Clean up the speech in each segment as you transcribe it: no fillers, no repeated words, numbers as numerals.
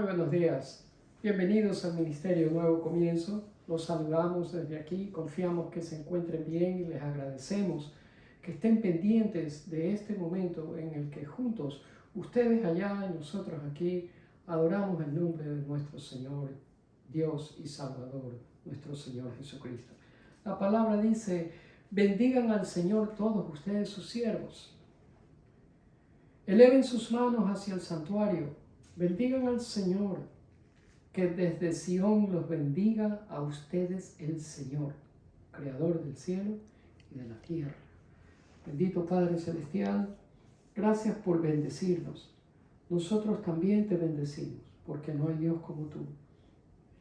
buenos días. Bienvenidos al Ministerio Nuevo Comienzo. Los saludamos desde aquí. Confiamos que se encuentren bien y les agradecemos que estén pendientes de este momento en el que juntos, ustedes allá y nosotros aquí, adoramos el nombre de nuestro Señor, Dios y Salvador, nuestro Señor Jesucristo. La palabra dice: bendigan al Señor todos ustedes sus siervos. Eleven sus manos hacia el santuario. Bendigan al Señor, que desde Sión los bendiga a ustedes el Señor, Creador del cielo y de la tierra. Bendito Padre Celestial, gracias por bendecirnos. Nosotros también te bendecimos, porque no hay Dios como tú.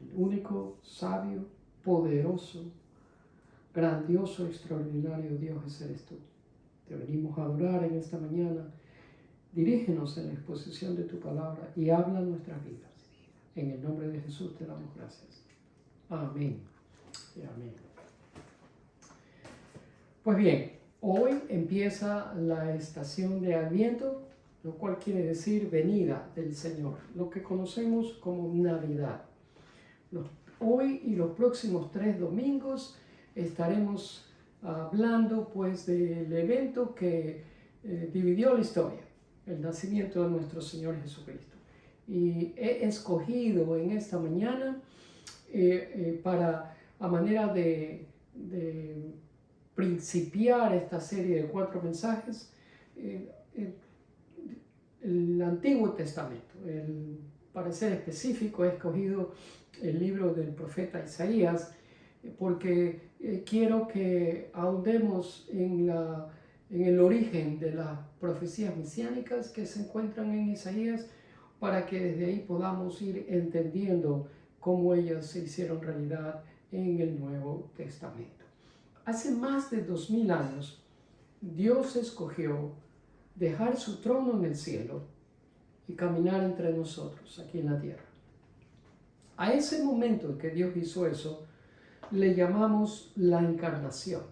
El único, sabio, poderoso, grandioso, extraordinario Dios eres tú. Te venimos a adorar en esta mañana. Dirígenos en la exposición de tu palabra y habla nuestras vidas. En el nombre de Jesús te damos gracias. Amén y amén. Pues bien, hoy empieza la estación de Adviento, lo cual quiere decir venida del Señor, lo que conocemos como Navidad. Hoy y los próximos 3 domingos estaremos hablando pues del evento que dividió la historia, el nacimiento de nuestro Señor Jesucristo. Y he escogido en esta mañana a manera de principiar esta serie de 4 mensajes, el Antiguo Testamento. Para ser específico, he escogido el libro del profeta Isaías porque quiero que ahondemos en el origen de las profecías mesiánicas que se encuentran en Isaías, para que desde ahí podamos ir entendiendo cómo ellas se hicieron realidad en el Nuevo Testamento. Hace más de 2000 años, Dios escogió dejar su trono en el cielo y caminar entre nosotros aquí en la tierra. A ese momento en que Dios hizo eso, le llamamos la encarnación.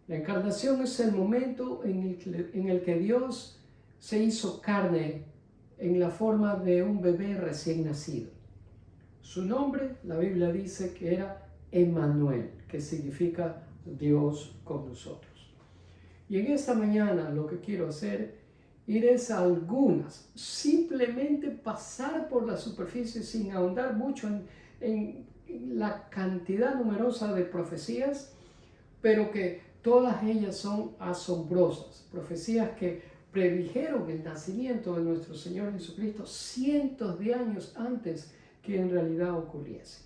La encarnación es el momento en el que Dios se hizo carne en la forma de un bebé recién nacido. Su nombre, la Biblia dice que era Emmanuel, que significa Dios con nosotros. Y en esta mañana lo que quiero hacer es simplemente pasar por la superficie sin ahondar mucho en la cantidad numerosa de profecías, pero que todas ellas son asombrosas, profecías que predijeron el nacimiento de nuestro Señor Jesucristo cientos de años antes que en realidad ocurriese.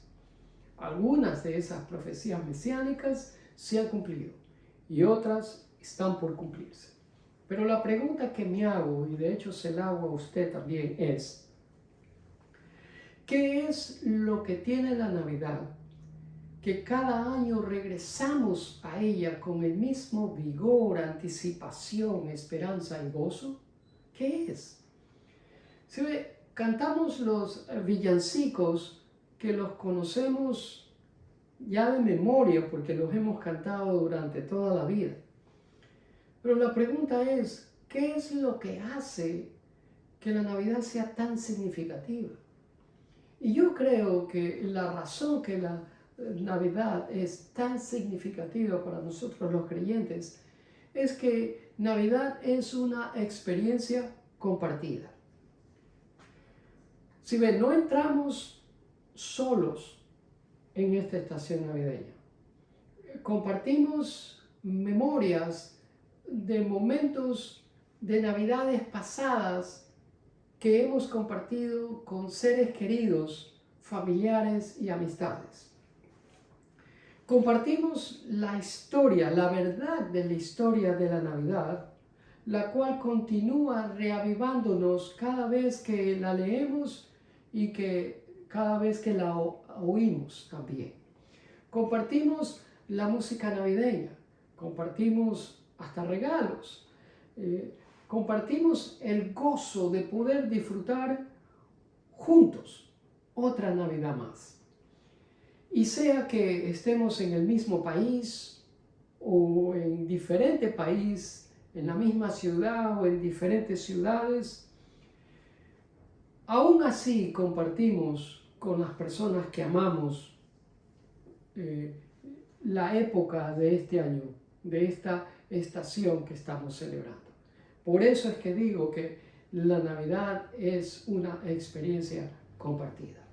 Algunas de esas profecías mesiánicas se han cumplido y otras están por cumplirse. Pero la pregunta que me hago, y de hecho se la hago a usted también, es: ¿qué es lo que tiene la Navidad que cada año regresamos a ella con el mismo vigor, anticipación, esperanza y gozo? ¿Qué es? ¿Sí ve? Cantamos los villancicos que los conocemos ya de memoria porque los hemos cantado durante toda la vida. Pero la pregunta es: ¿qué es lo que hace que la Navidad sea tan significativa? Y yo creo que la razón que la Navidad es tan significativa para nosotros los creyentes es que Navidad es una experiencia compartida. Si ven, no entramos solos en esta estación navideña. Compartimos memorias de momentos de Navidades pasadas que hemos compartido con seres queridos, familiares y amistades. Compartimos la historia, la verdad de la historia de la Navidad, la cual continúa reavivándonos cada vez que la leemos y que cada vez que la oímos también. Compartimos la música navideña, compartimos hasta regalos, compartimos el gozo de poder disfrutar juntos otra Navidad más. Y sea que estemos en el mismo país o en diferente país, en la misma ciudad o en diferentes ciudades, Aún así compartimos con las personas que amamos la época de este año, de esta estación que estamos celebrando. Por eso es que digo que la Navidad es una experiencia compartida.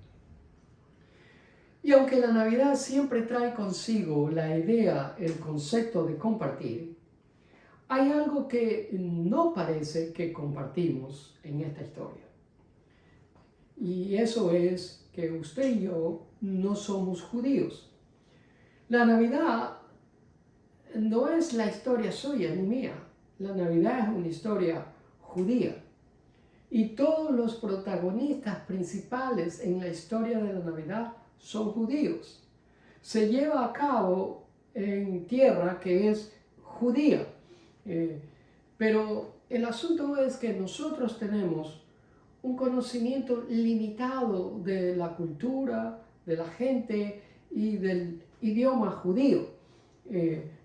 Y aunque la Navidad siempre trae consigo la idea, el concepto de compartir, hay algo que no parece que compartimos en esta historia. Y eso es que usted y yo no somos judíos. La Navidad no es la historia suya ni mía. La Navidad es una historia judía. Y todos los protagonistas principales en la historia de la Navidad son judíos. Se lleva a cabo en tierra que es judía. Pero el asunto es que nosotros tenemos un conocimiento limitado de la cultura, de la gente y del idioma judío.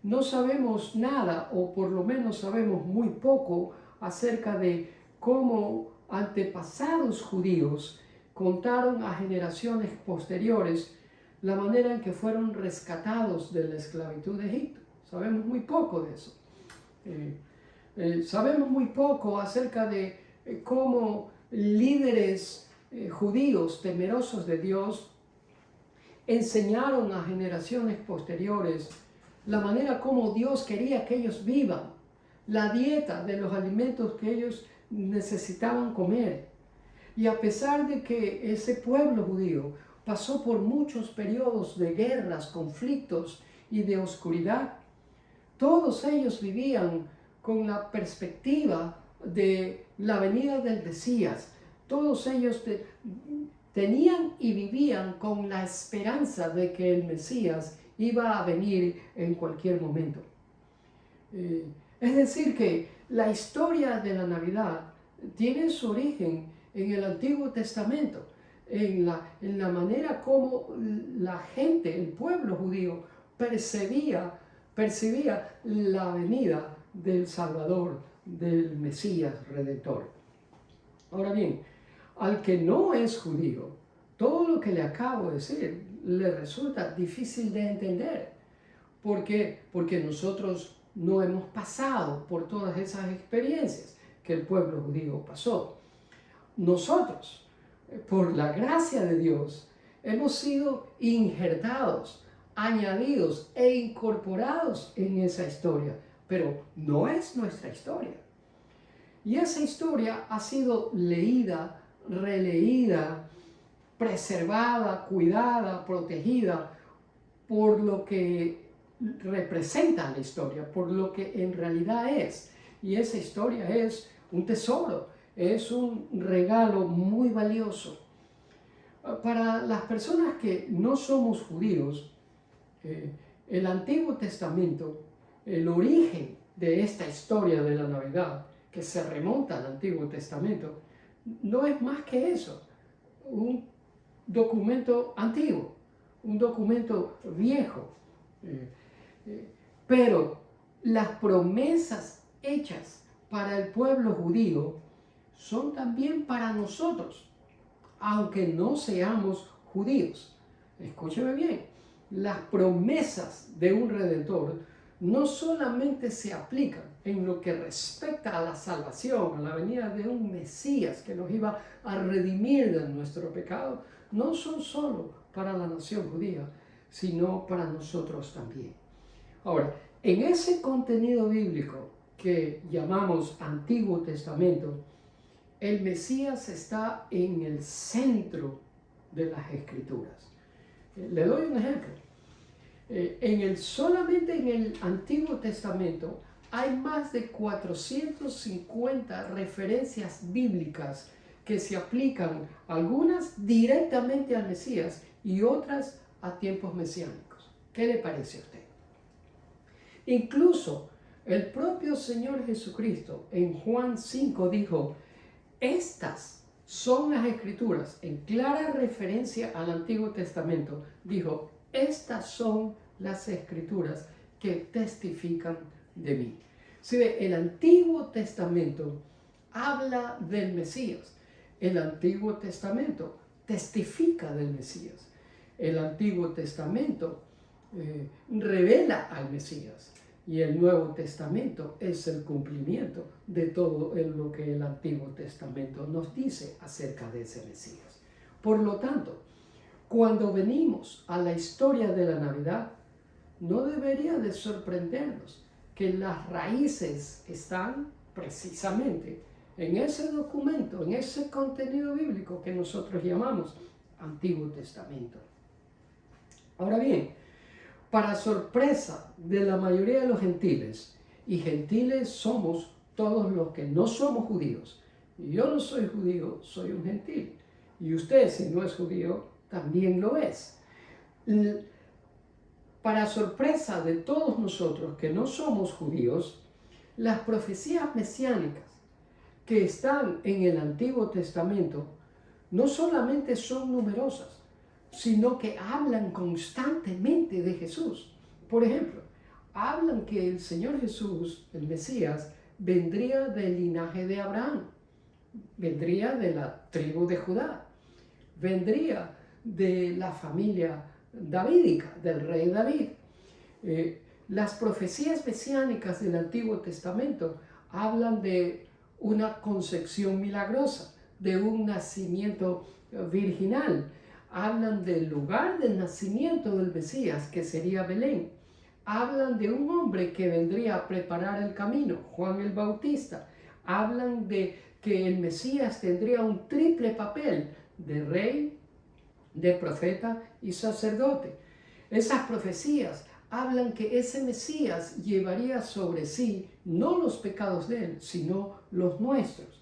No sabemos nada, o por lo menos sabemos muy poco acerca de cómo antepasados judíos contaron a generaciones posteriores la manera en que fueron rescatados de la esclavitud de Egipto. Sabemos muy poco de eso. Sabemos muy poco acerca de cómo líderes judíos temerosos de Dios enseñaron a generaciones posteriores la manera como Dios quería que ellos vivan, la dieta de los alimentos que ellos necesitaban comer. Y a pesar de que ese pueblo judío pasó por muchos periodos de guerras, conflictos y de oscuridad, todos ellos vivían con la perspectiva de la venida del Mesías. Todos ellos tenían y vivían con la esperanza de que el Mesías iba a venir en cualquier momento. Es decir, que la historia de la Navidad tiene su origen en el Antiguo Testamento, en la manera como la gente, el pueblo judío, percibía la venida del Salvador, del Mesías Redentor. Ahora bien, al que no es judío, todo lo que le acabo de decir le resulta difícil de entender. ¿Por qué? Porque nosotros no hemos pasado por todas esas experiencias que el pueblo judío pasó. Nosotros, por la gracia de Dios, hemos sido injertados, añadidos e incorporados en esa historia, pero no es nuestra historia. Y esa historia ha sido leída, releída, preservada, cuidada, protegida por lo que representa la historia, por lo que en realidad es. Y esa historia es un tesoro, es un regalo muy valioso. Para las personas que no somos judíos, el Antiguo Testamento, el origen de esta historia de la Navidad, que se remonta al Antiguo Testamento, no es más que eso, un documento antiguo, un documento viejo. Pero las promesas hechas para el pueblo judío son también para nosotros, aunque no seamos judíos. Escúcheme bien, las promesas de un Redentor no solamente se aplican en lo que respecta a la salvación, a la venida de un Mesías que nos iba a redimir de nuestro pecado, no son solo para la nación judía, sino para nosotros también. Ahora, en ese contenido bíblico que llamamos Antiguo Testamento, el Mesías está en el centro de las Escrituras. Le doy un ejemplo. Solamente en el Antiguo Testamento hay más de 450 referencias bíblicas que se aplican, algunas directamente al Mesías y otras a tiempos mesiánicos. ¿Qué le parece a usted? Incluso el propio Señor Jesucristo en Juan 5 dijo: estas son las Escrituras, en clara referencia al Antiguo Testamento. Dijo: estas son las Escrituras que testifican de mí. Si el Antiguo Testamento habla del Mesías, el Antiguo Testamento testifica del Mesías. El Antiguo Testamento revela al Mesías y el Nuevo Testamento es el cumplimiento de todo lo que el Antiguo Testamento nos dice acerca de ese Mesías. Por lo tanto, cuando venimos a la historia de la Navidad, no debería de sorprendernos que las raíces están precisamente en ese documento, en ese contenido bíblico que nosotros llamamos Antiguo Testamento. Ahora bien, para sorpresa de la mayoría de los gentiles, y gentiles somos todos los que no somos judíos, y yo no soy judío, soy un gentil, y usted, si no es judío, también lo es. Para sorpresa de todos nosotros que no somos judíos, las profecías mesiánicas que están en el Antiguo Testamento no solamente son numerosas, sino que hablan constantemente de Jesús. Por ejemplo, hablan que el Señor Jesús, el Mesías, vendría del linaje de Abraham, vendría de la tribu de Judá, vendría de la familia davídica, del rey David. Las profecías mesiánicas del Antiguo Testamento hablan de una concepción milagrosa, de un nacimiento virginal. Hablan del lugar del nacimiento del Mesías, que sería Belén. Hablan de un hombre que vendría a preparar el camino, Juan el Bautista. Hablan de que el Mesías tendría un triple papel de rey, de profeta y sacerdote. Esas profecías hablan que ese Mesías llevaría sobre sí no los pecados de él, sino los nuestros.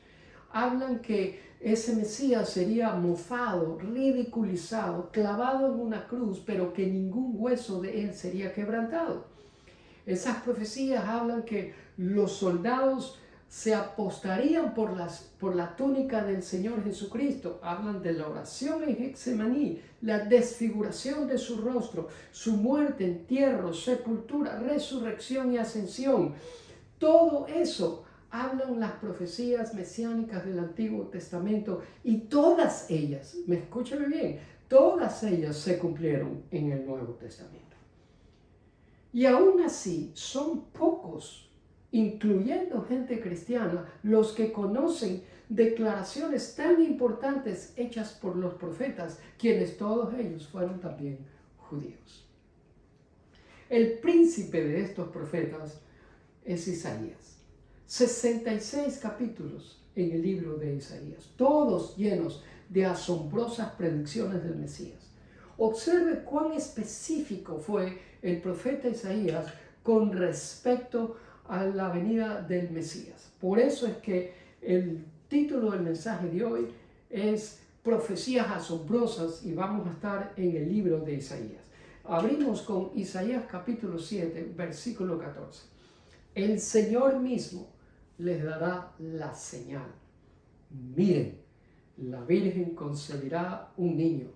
Hablan que ese Mesías sería mofado, ridiculizado, clavado en una cruz, pero que ningún hueso de él sería quebrantado. Esas profecías hablan que los soldados se apostarían por la túnica del Señor Jesucristo. Hablan de la oración en Getsemaní, la desfiguración de su rostro, su muerte, entierro, sepultura, resurrección y ascensión. Todo eso hablan las profecías mesiánicas del Antiguo Testamento y todas ellas, me escúchame bien, todas ellas se cumplieron en el Nuevo Testamento. Y aún así son pocos, incluyendo gente cristiana, los que conocen declaraciones tan importantes hechas por los profetas, quienes todos ellos fueron también judíos. El príncipe de estos profetas es Isaías. 66 capítulos en el libro de Isaías, todos llenos de asombrosas predicciones del Mesías. Observe cuán específico fue el profeta Isaías con respecto a la venida del Mesías. Por eso es que el título del mensaje de hoy es Profecías asombrosas y vamos a estar en el libro de Isaías. Abrimos con Isaías capítulo 7, versículo 14. El Señor mismo les dará la señal. Miren, la Virgen concebirá un niño,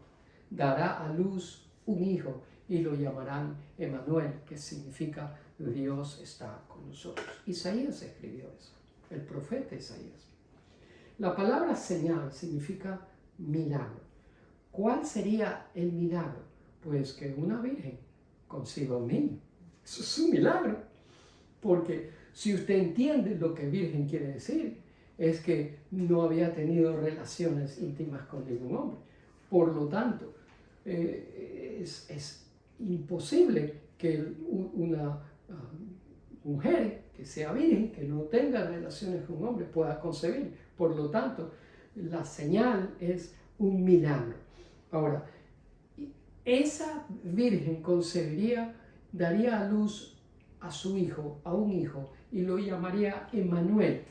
dará a luz un hijo y lo llamarán Emmanuel, que significa Dios está con nosotros. Isaías escribió eso, el profeta Isaías. La palabra señal significa milagro. ¿Cuál sería el milagro? Pues que una virgen conciba un niño. Eso es un milagro. Porque si usted entiende lo que virgen quiere decir, es que no había tenido relaciones íntimas con ningún hombre. Por lo tanto, es imposible que una mujer que sea virgen, que no tenga relaciones con un hombre, pueda concebir. Por lo tanto, la señal es un milagro. Ahora, esa virgen concebiría, daría a luz a su hijo, a un hijo, y lo llamaría Emmanuel.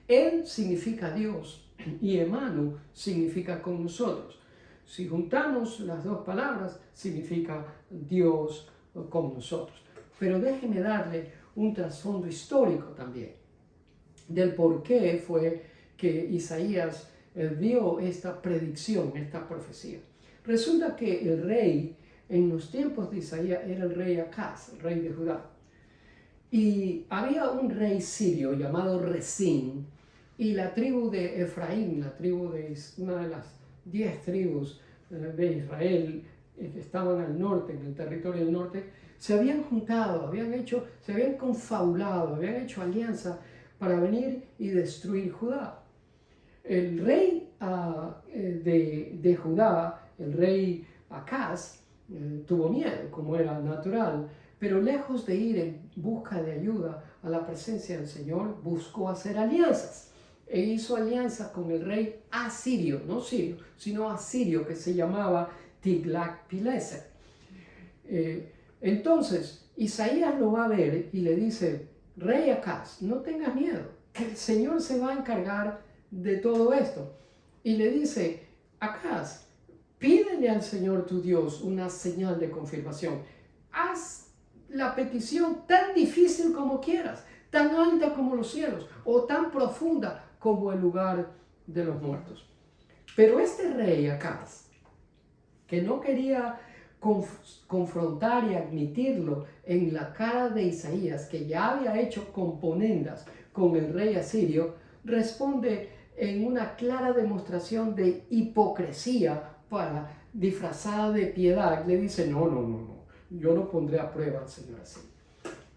Él significa Dios y Emmanuel significa con nosotros. Si juntamos las dos palabras, significa Dios con nosotros. Pero déjeme darle un trasfondo histórico también del por qué fue que Isaías dio esta predicción, esta profecía. Resulta que el rey en los tiempos de Isaías era el rey Acaz, el rey de Judá. Y había un rey sirio llamado Resín, y la tribu de Efraín, una de las 10 tribus de Israel que estaban al norte, en el territorio del norte, se habían juntado, se habían confabulado, habían hecho alianza para venir y destruir Judá. El rey de Judá, el rey Acaz, tuvo miedo, como era natural, pero lejos de ir en busca de ayuda a la presencia del Señor, buscó hacer alianzas. E hizo alianza con el rey asirio, no sirio, sino asirio, que se llamaba Tiglat-Pileser. Entonces, Isaías lo va a ver y le dice: rey Acaz, no tengas miedo, que el Señor se va a encargar de todo esto. Y le dice: Acaz, pídele al Señor tu Dios una señal de confirmación. Haz la petición tan difícil como quieras, tan alta como los cielos, o tan profunda como el lugar de los muertos. Pero este rey Acaz, que no quería confrontar y admitirlo en la cara de Isaías, que ya había hecho componendas con el rey asirio, responde en una clara demostración de hipocresía disfrazada de piedad. Le dice: no, yo no pondré a prueba al Señor así.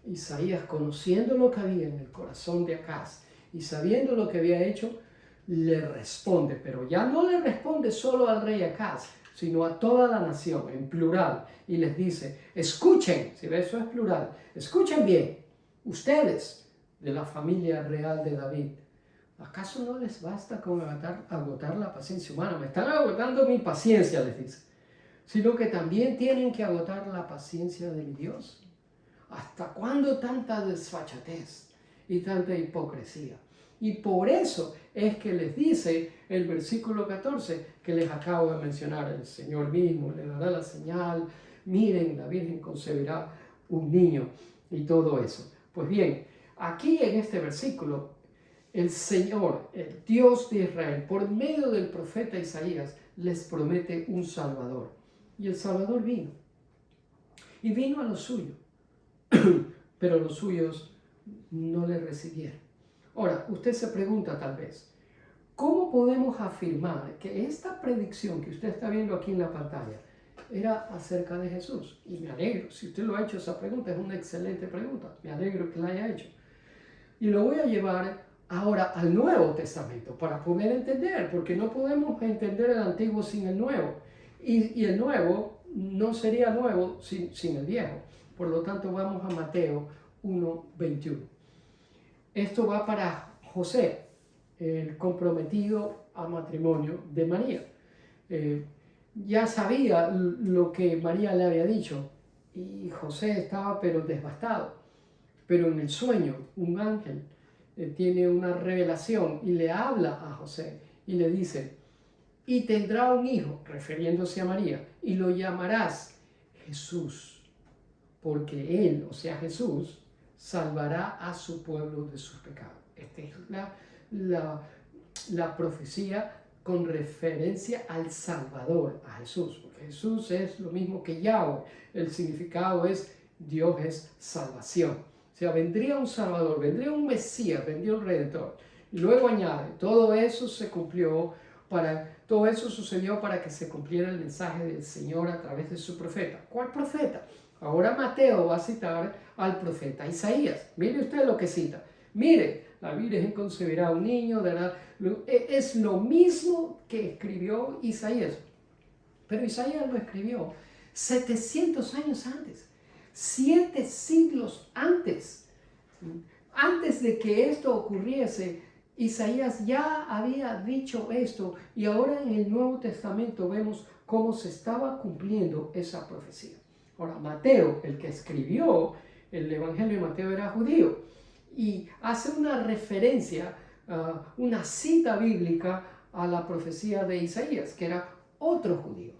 Isaías, conociendo lo que había en el corazón de Acaz y sabiendo lo que había hecho, le responde, pero ya no le responde solo al rey Acaz, sino a toda la nación, en plural, y les dice: escuchen, si eso es plural, escuchen bien, ustedes de la familia real de David, ¿acaso no les basta con agotar la paciencia humana? Me están agotando mi paciencia, les dice, sino que también tienen que agotar la paciencia de mi Dios. ¿Hasta cuándo tanta desfachatez y tanta hipocresía? Y por eso es que les dice el versículo 14 que les acabo de mencionar: el Señor mismo le dará la señal, miren, la Virgen concebirá un niño, y todo eso. Pues bien, aquí en este versículo, el Señor, el Dios de Israel, por medio del profeta Isaías, les promete un Salvador. Y el Salvador vino. Y vino a lo suyo, pero los suyos no le recibieron. Ahora, usted se pregunta tal vez: ¿cómo podemos afirmar que esta predicción que usted está viendo aquí en la pantalla era acerca de Jesús? Y me alegro, si usted lo ha hecho esa pregunta, es una excelente pregunta, me alegro que la haya hecho. Y lo voy a llevar ahora al Nuevo Testamento para poder entender, porque no podemos entender el Antiguo sin el Nuevo. Y el Nuevo no sería nuevo sin el Viejo. Por lo tanto, vamos a Mateo 1:21. Esto va para José, el comprometido a matrimonio de María. Ya sabía lo que María le había dicho y José estaba pero devastado. Pero en el sueño, un ángel tiene una revelación y le habla a José y le dice: y tendrá un hijo, refiriéndose a María, y lo llamarás Jesús, porque él, o sea Jesús, salvará a su pueblo de sus pecados. Esta es la profecía con referencia al Salvador, a Jesús, porque Jesús es lo mismo que Yahweh. El significado es: Dios es salvación. O sea, vendría un Salvador, vendría un Mesías, vendría un Redentor. Y luego añade: todo eso sucedió para que se cumpliera el mensaje del Señor a través de su profeta. ¿Cuál profeta? Ahora Mateo va a citar al profeta Isaías. Mire usted lo que cita. Mire, la Virgen concebirá un niño, es lo mismo que escribió Isaías. Pero Isaías lo escribió 700 años antes, 7 siglos antes. Antes de que esto ocurriese, Isaías ya había dicho esto, y ahora en el Nuevo Testamento vemos cómo se estaba cumpliendo esa profecía. Ahora, Mateo, el que escribió el Evangelio de Mateo, era judío y hace una referencia, una cita bíblica a la profecía de Isaías, que eran otros judíos.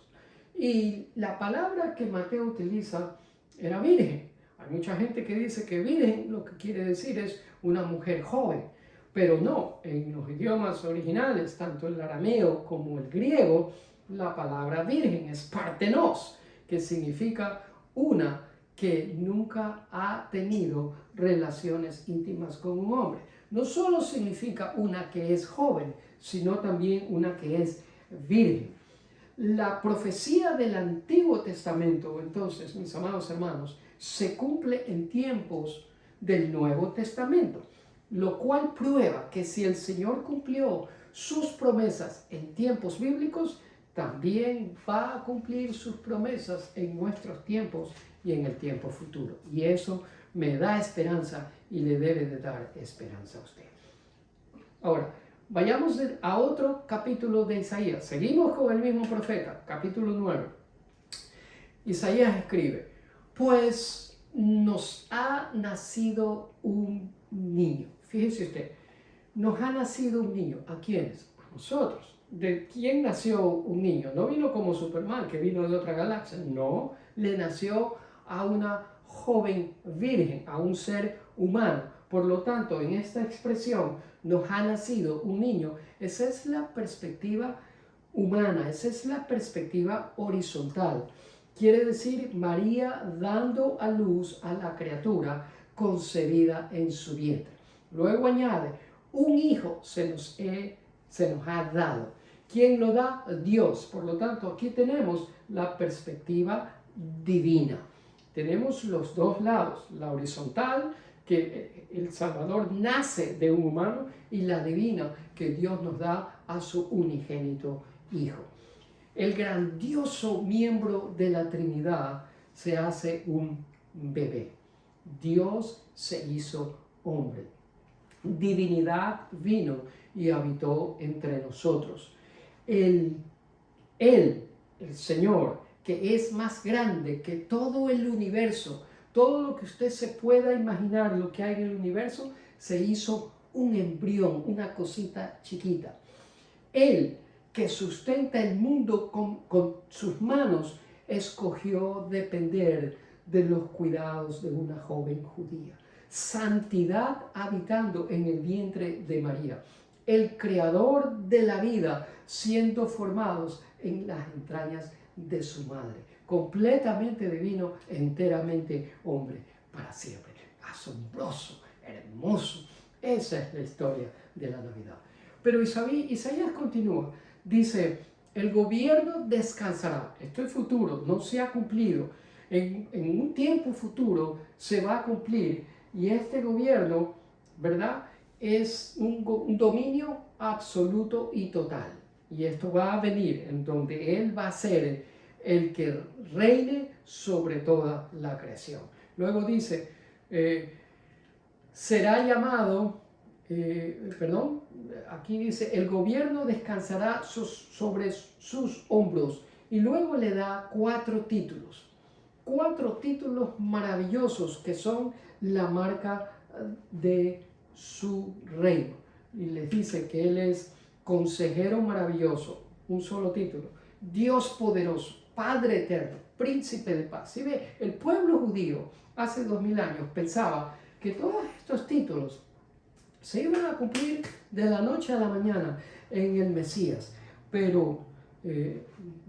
Y la palabra que Mateo utiliza era virgen. Hay mucha gente que dice que virgen lo que quiere decir es una mujer joven, pero no, en los idiomas originales, tanto el arameo como el griego, la palabra virgen es partenos, que significa una que nunca ha tenido relaciones íntimas con un hombre. no solo significa una que es joven, sino también una que es virgen. La profecía del Antiguo Testamento, entonces, mis amados hermanos, se cumple en tiempos del Nuevo Testamento, lo cual prueba que si el Señor cumplió sus promesas en tiempos bíblicos, también va a cumplir sus promesas en nuestros tiempos y en el tiempo futuro. Y eso me da esperanza y le debe de dar esperanza a usted. Ahora, vayamos a otro capítulo de Isaías. Seguimos con el mismo profeta, capítulo 9. Isaías escribe, pues nos ha nacido un niño. Fíjese usted, nos ha nacido un niño. ¿A quiénes? A nosotros. ¿De quién nació un niño? No vino como Superman, que vino de otra galaxia. No, le nació a una joven virgen, a un ser humano. Por lo tanto, en esta expresión, nos ha nacido un niño, esa es la perspectiva humana, esa es la perspectiva horizontal. Quiere decir María dando a luz a la criatura concebida en su vientre. Luego añade, un hijo se nos ha dado. ¿Quién lo da? Dios. Por lo tanto, aquí tenemos la perspectiva divina. Tenemos los dos lados, la horizontal, que el Salvador nace de un humano, y la divina, que Dios nos da a su unigénito Hijo. El grandioso miembro de la Trinidad se hace un bebé. Dios se hizo hombre. Divinidad vino y habitó entre nosotros. El Señor, que es más grande que todo el universo, todo lo que usted se pueda imaginar, lo que hay en el universo, se hizo un embrión, una cosita chiquita. Él, que sustenta el mundo con sus manos, escogió depender de los cuidados de una joven judía. Santidad habitando en el vientre de María. El creador de la vida siendo formados en las entrañas de su madre. Completamente divino, enteramente hombre para siempre. Asombroso, hermoso. Esa es la historia de la Navidad. Pero Isaías continúa. Dice, el gobierno descansará. Esto es futuro, no se ha cumplido. En un tiempo futuro se va a cumplir. Y este gobierno, ¿verdad?, es un dominio absoluto y total. Y esto va a venir en donde Él va a ser el que reine sobre toda la creación. Luego dice, será llamado, aquí dice, el gobierno descansará sobre sus hombros. Y luego le da 4 títulos. 4 títulos maravillosos que son la marca de su reino. Y les dice que Él es consejero maravilloso, un solo título, Dios poderoso, Padre eterno, príncipe de paz. ¿Sí ve? El pueblo judío hace 2000 años pensaba que todos estos títulos se iban a cumplir de la noche a la mañana en el Mesías, pero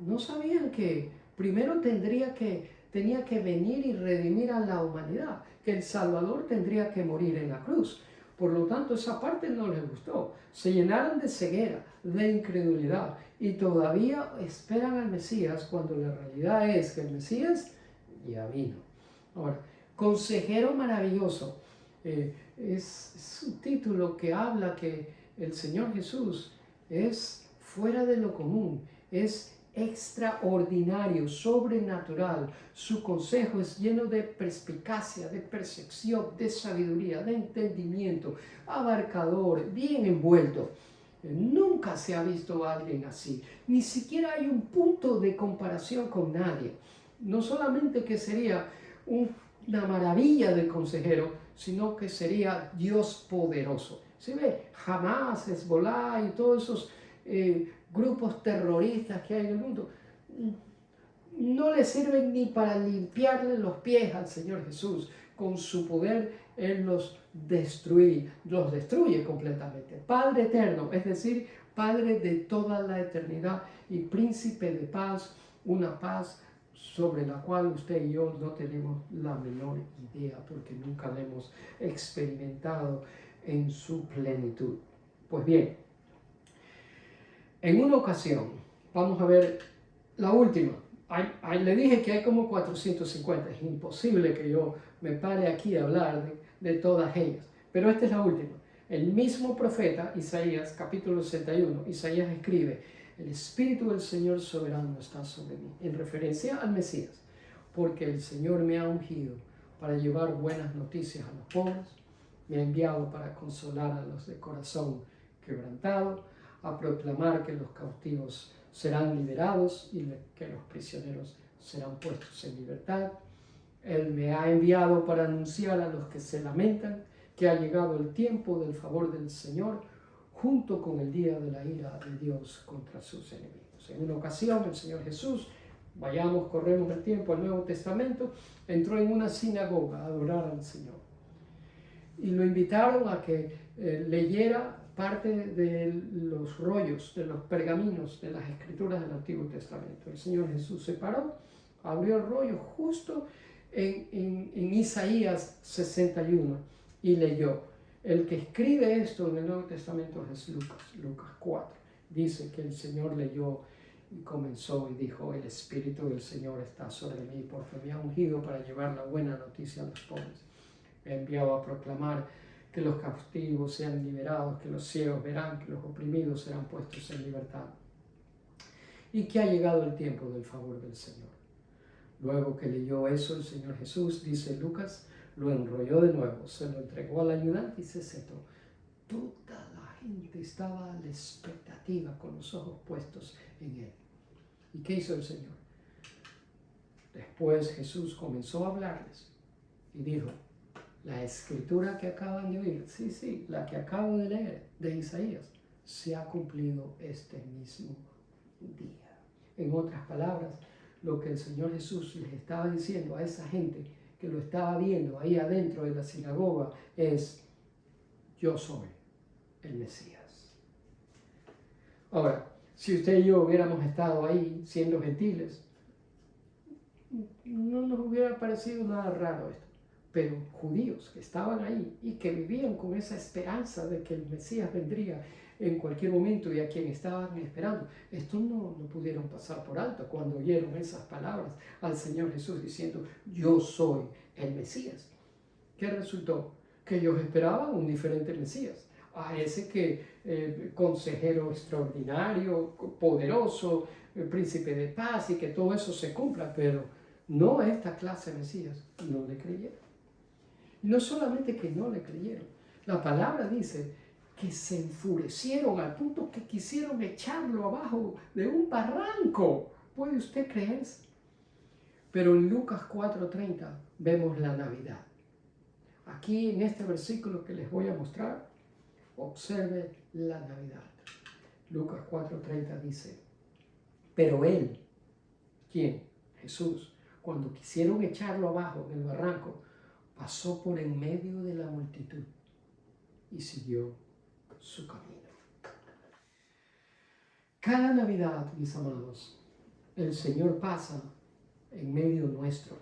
no sabían que primero tenía que venir y redimir a la humanidad, que el Salvador tendría que morir en la cruz. Por lo tanto, esa parte no les gustó. Se llenaron de ceguera, de incredulidad, y todavía esperan al Mesías, cuando la realidad es que el Mesías ya vino. Ahora, consejero maravilloso, es un título que habla que el Señor Jesús es fuera de lo común, es extraordinario, sobrenatural. Su consejo es lleno de perspicacia, de percepción, de sabiduría, de entendimiento, abarcador, bien envuelto. Nunca se ha visto a alguien así. Ni siquiera hay un punto de comparación con nadie. No solamente que sería una maravilla de consejero, sino que sería Dios poderoso. ¿Se ve? Jamás, Hezbollah y todos esos grupos terroristas que hay en el mundo no le sirven ni para limpiarle los pies al Señor Jesús. Con su poder Él los destruye completamente. Padre eterno, es decir, Padre de toda la eternidad y príncipe de paz, una paz sobre la cual usted y yo no tenemos la menor idea porque nunca la hemos experimentado. en su plenitud. Pues bien, en una ocasión, vamos a ver la última. Le dije que hay como 450. Es imposible que yo me pare aquí a hablar de todas ellas. Pero esta es la última. El mismo profeta Isaías, capítulo 61, Isaías escribe: el Espíritu del Señor soberano está sobre mí, en referencia al Mesías, porque el Señor me ha ungido para llevar buenas noticias a los pobres, me ha enviado para consolar a los de corazón quebrantado, a proclamar que los cautivos serán liberados y que los prisioneros serán puestos en libertad. Él me ha enviado para anunciar a los que se lamentan que ha llegado el tiempo del favor del Señor, junto con el día de la ira de Dios contra sus enemigos. En una ocasión, el Señor Jesús, corremos el tiempo al Nuevo Testamento, entró en una sinagoga a adorar al Señor. Y lo invitaron a que leyera parte de los rollos, de los pergaminos, de las escrituras del Antiguo Testamento. El Señor Jesús se paró, abrió el rollo justo en Isaías 61 y leyó. El que escribe esto en el Nuevo Testamento es Lucas 4. Dice que el Señor leyó y comenzó y dijo: el Espíritu del Señor está sobre mí, porque me ha ungido para llevar la buena noticia a los pobres. Me ha enviado a proclamar que los cautivos sean liberados, que los ciegos verán, que los oprimidos serán puestos en libertad, y que ha llegado el tiempo del favor del Señor. Luego que leyó eso, el Señor Jesús, dice Lucas, lo enrolló de nuevo, se lo entregó al ayudante y se sentó. Toda la gente estaba a la expectativa, con los ojos puestos en él. ¿Y qué hizo el Señor? Después Jesús comenzó a hablarles y dijo: la escritura que acaban de oír, sí, la que acabo de leer de Isaías, se ha cumplido este mismo día. En otras palabras, lo que el Señor Jesús les estaba diciendo a esa gente que lo estaba viendo ahí adentro de la sinagoga es: yo soy el Mesías. Ahora, si usted y yo hubiéramos estado ahí siendo gentiles, no nos hubiera parecido nada raro esto. Pero judíos que estaban ahí y que vivían con esa esperanza de que el Mesías vendría en cualquier momento y a quien estaban esperando, esto no pudieron pasar por alto cuando oyeron esas palabras al Señor Jesús diciendo: yo soy el Mesías. ¿Qué resultó? Que ellos esperaban un diferente Mesías, a ese que consejero extraordinario, poderoso, príncipe de paz, y que todo eso se cumpla, pero no esta clase de Mesías. No le creyeron. No solamente que no le creyeron, la palabra dice que se enfurecieron al punto que quisieron echarlo abajo de un barranco. ¿Puede usted creerse? Pero en Lucas 4:30 vemos la Navidad. Aquí en este versículo que les voy a mostrar, observe la Navidad. Lucas 4:30 dice: pero él, ¿quién? Jesús, cuando quisieron echarlo abajo del barranco, pasó por en medio de la multitud y siguió su camino. Cada Navidad, mis amados, el Señor pasa en medio nuestro.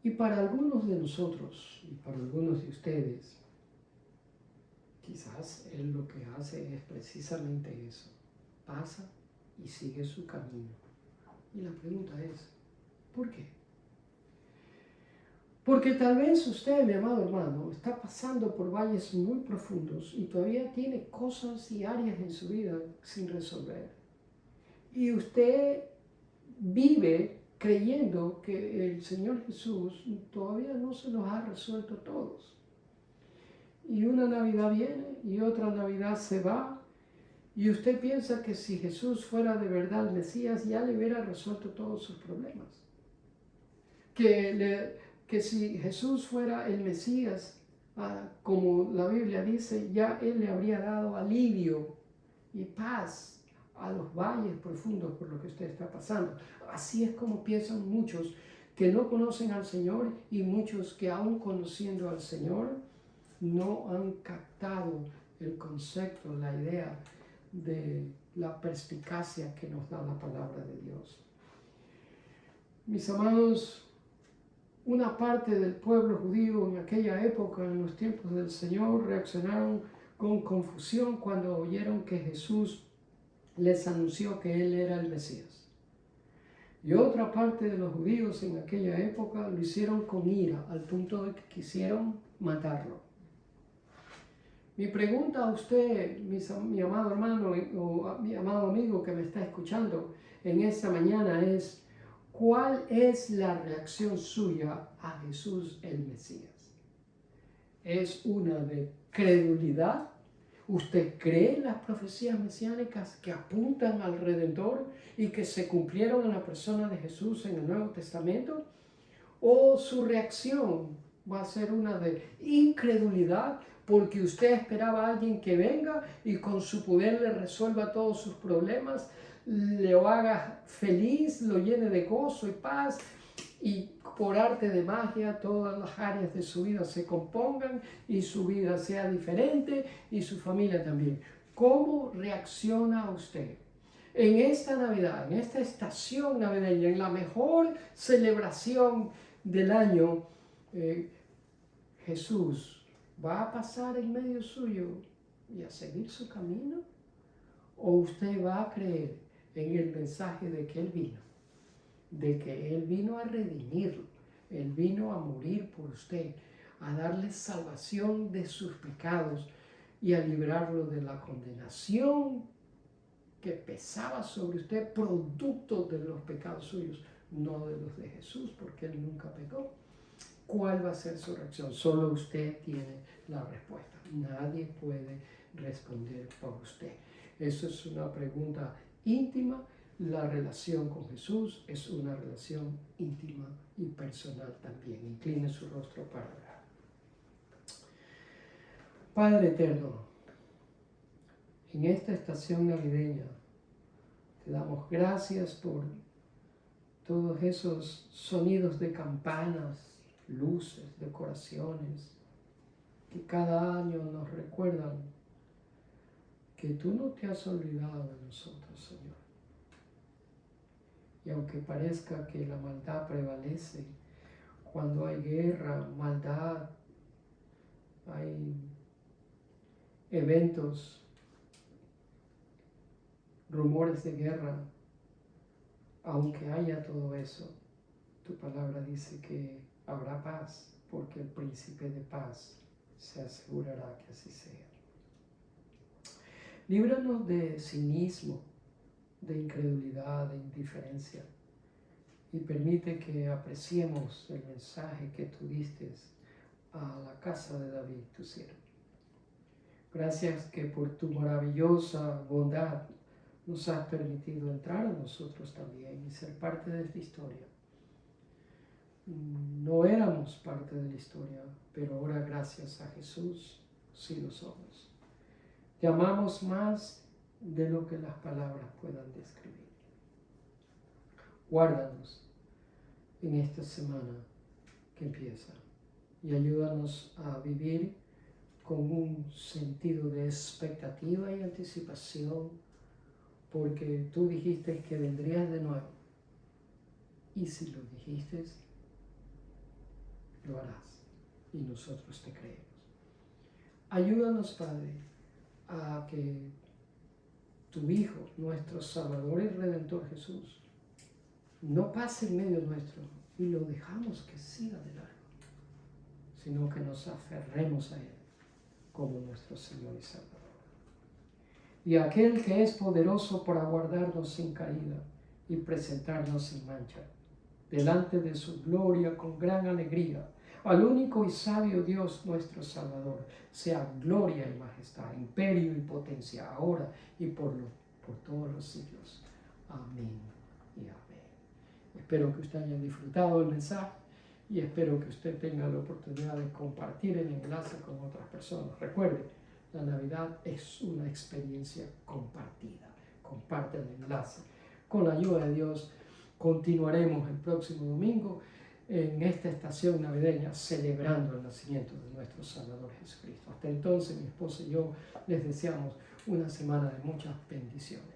Y para algunos de nosotros, y para algunos de ustedes, quizás Él lo que hace es precisamente eso. Pasa y sigue su camino. Y la pregunta es, ¿por qué? Porque tal vez usted, mi amado hermano, está pasando por valles muy profundos y todavía tiene cosas y áreas en su vida sin resolver. Y usted vive creyendo que el Señor Jesús todavía no se los ha resuelto todos. Y una Navidad viene y otra Navidad se va. Y usted piensa que si Jesús fuera de verdad el Mesías, ya le hubiera resuelto todos sus problemas. Que si Jesús fuera el Mesías, como la Biblia dice, ya Él le habría dado alivio y paz a los valles profundos por lo que usted está pasando. Así es como piensan muchos que no conocen al Señor, y muchos que aún conociendo al Señor no han captado el concepto, la idea de la perspicacia que nos da la palabra de Dios. Mis amados, Una parte del pueblo judío en aquella época, en los tiempos del Señor, reaccionaron con confusión cuando oyeron que Jesús les anunció que Él era el Mesías. Y otra parte de los judíos en aquella época lo hicieron con ira, al punto de que quisieron matarlo. Mi pregunta a usted, mi amado hermano o mi amado amigo que me está escuchando en esta mañana es, ¿cuál es la reacción suya a Jesús el Mesías? ¿Es una de credulidad? ¿Usted cree en las profecías mesiánicas que apuntan al Redentor y que se cumplieron en la persona de Jesús en el Nuevo Testamento? ¿O su reacción va a ser una de incredulidad porque usted esperaba a alguien que venga y con su poder le resuelva todos sus problemas, le haga feliz, lo llene de gozo y paz, y por arte de magia todas las áreas de su vida se compongan y su vida sea diferente y su familia también? ¿Cómo reacciona usted en esta Navidad, en esta estación navideña, en la mejor celebración del año? Jesús va a pasar en medio suyo y a seguir su camino, o usted va a creer en el mensaje de que Él vino, de que Él vino a redimirlo, Él vino a morir por usted, a darle salvación de sus pecados y a librarlo de la condenación que pesaba sobre usted, producto de los pecados suyos, no de los de Jesús, porque Él nunca pecó? ¿Cuál va a ser su reacción? Solo usted tiene la respuesta. Nadie puede responder por usted. Eso es una pregunta íntima. La relación con Jesús es una relación íntima y personal también. Incline su rostro para orar. Padre eterno, en esta estación navideña te damos gracias por todos esos sonidos de campanas, luces, decoraciones, que cada año nos recuerdan que tú no te has olvidado de nosotros, Señor. Y aunque parezca que la maldad prevalece, cuando hay guerra, maldad, hay eventos, rumores de guerra, aunque haya todo eso, tu palabra dice que habrá paz, porque el príncipe de paz se asegurará que así sea. Líbranos de cinismo, de incredulidad, de indiferencia, y permite que apreciemos el mensaje que tú diste a la casa de David, tu siervo. Gracias que por tu maravillosa bondad nos has permitido entrar a nosotros también y ser parte de esta historia. No éramos parte de la historia, pero ahora gracias a Jesús sí lo somos. Te amamos más de lo que las palabras puedan describir. Guárdanos en esta semana que empieza y ayúdanos a vivir con un sentido de expectativa y anticipación, porque tú dijiste que vendrías de nuevo, y si lo dijiste, lo harás, y nosotros te creemos. Ayúdanos, Padre, a que tu Hijo, nuestro Salvador y Redentor Jesús, no pase en medio nuestro y lo dejamos que siga de largo, sino que nos aferremos a Él como nuestro Señor y Salvador. Y aquel que es poderoso para guardarnos sin caída y presentarnos sin mancha, delante de su gloria con gran alegría, al único y sabio Dios nuestro Salvador, sea gloria y majestad, imperio y potencia, ahora y por todos los siglos. Amén y amén. Espero que usted haya disfrutado el mensaje y espero que usted tenga la oportunidad de compartir el enlace con otras personas. Recuerde, la Navidad es una experiencia compartida. Comparte el enlace. Con la ayuda de Dios, continuaremos el próximo domingo en esta estación navideña celebrando el nacimiento de nuestro Salvador Jesucristo. Hasta entonces, mi esposa y yo les deseamos una semana de muchas bendiciones.